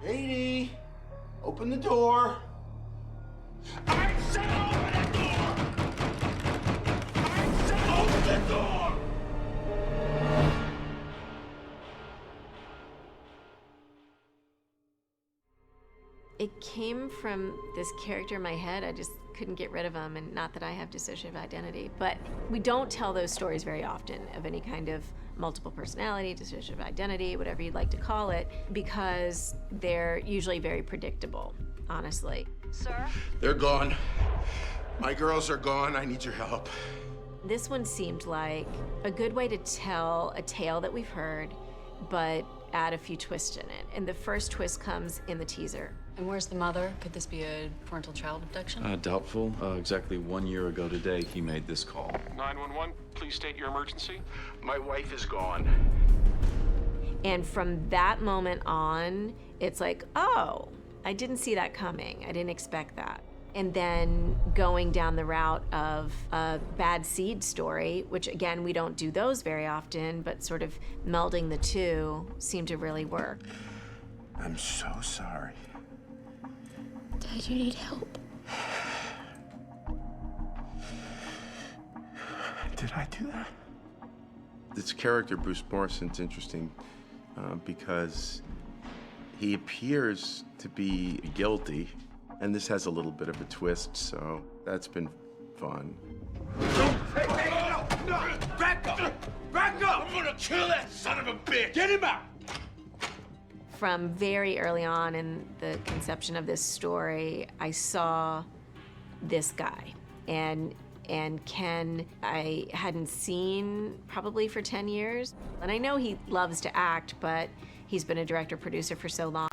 Katie, open the door. I said open the door! I said open the door! It came from this character in my head. I just couldn't get rid of him, and not that I have dissociative identity, but we don't tell those stories very often of any kind of multiple personality, dissociative identity, whatever you'd like to call it, because they're usually very predictable, honestly. Sir? They're gone. My girls are gone. I need your help. This one seemed like a good way to tell a tale that we've heard, but add a few twists in it. And the first twist comes in the teaser. And where's the mother? Could this be a parental-child abduction? Doubtful. Exactly 1 year ago today, he made this call. 911, please state your emergency. My wife is gone. And from that moment on, it's like, oh, I didn't see that coming. I didn't expect that. And then going down the route of a bad seed story, which again, we don't do those very often, but sort of melding the two seemed to really work. I'm so sorry. Dad, you need help. Did I do that? This character, Bruce Morrison's interesting because he appears to be guilty, and this has a little bit of a twist, so that's been fun. Hey, no! Back up! Back up! I'm gonna kill that son of a bitch! Get him out! From very early on in the conception of this story, I saw this guy. And Ken, I hadn't seen probably for 10 years. And I know he loves to act, but he's been a director-producer for so long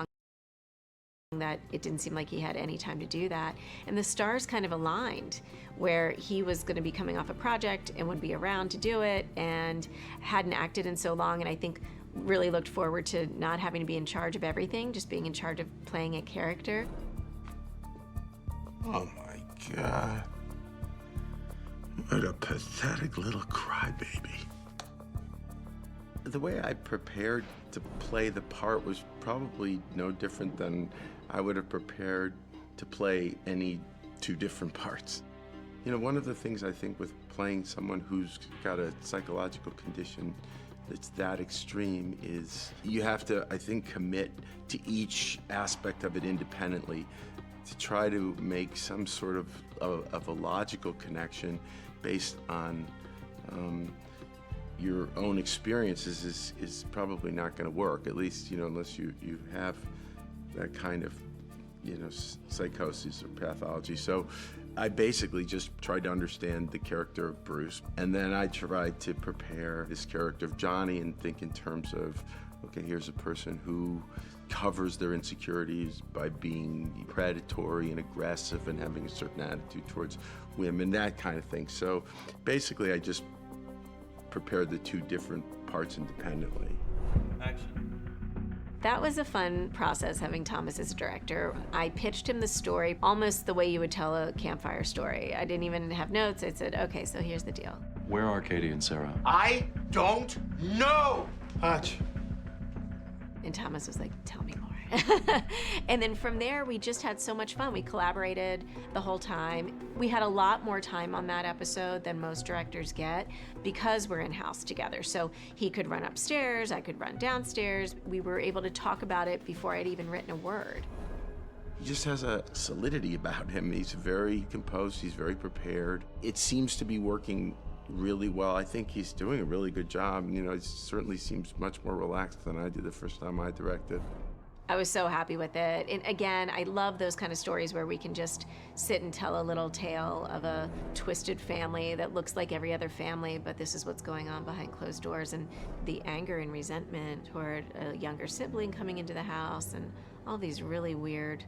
that it didn't seem like he had any time to do that. And the stars kind of aligned, where he was going to be coming off a project and would be around to do it, and hadn't acted in so long, and I think really looked forward to not having to be in charge of everything, just being in charge of playing a character. Oh my God. What a pathetic little crybaby. The way I prepared to play the part was probably no different than I would have prepared to play any two different parts. You know, one of the things I think with playing someone who's got a psychological condition that's that extreme is you have to, I think, commit to each aspect of it independently to try to make some sort of a logical connection based on your own experiences is probably not going to work, at least, you know, unless you have that kind of, you know, psychosis or pathology. So I basically just tried to understand the character of Bruce, and then I tried to prepare this character of Johnny and think in terms of, okay, here's a person who covers their insecurities by being predatory and aggressive and having a certain attitude towards women, that kind of thing. So basically I just prepared the two different parts independently. Action. That was a fun process, having Thomas as a director. I pitched him the story almost the way you would tell a campfire story. I didn't even have notes. I said, okay, so here's the deal. Where are Katie and Sarah? I don't know! Hutch. And Thomas was like, tell me more. And then from there, we just had so much fun. We collaborated the whole time. We had a lot more time on that episode than most directors get because we're in-house together. So he could run upstairs, I could run downstairs. We were able to talk about it before I'd even written a word. He just has a solidity about him. He's very composed, he's very prepared. It seems to be working really well. I think he's doing a really good job. You know, he certainly seems much more relaxed than I did the first time I directed. I was so happy with it. And again, I love those kind of stories where we can just sit and tell a little tale of a twisted family that looks like every other family, but this is what's going on behind closed doors, and the anger and resentment toward a younger sibling coming into the house, and all these really weird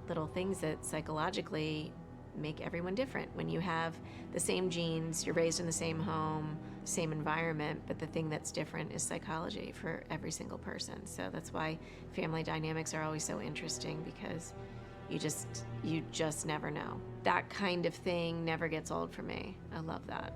little things that psychologically make everyone different. When you have the same genes, you're raised in the same home, same environment, but the thing that's different is psychology for every single person. So that's why family dynamics are always so interesting, because you just never know. That kind of thing never gets old for me. I love that.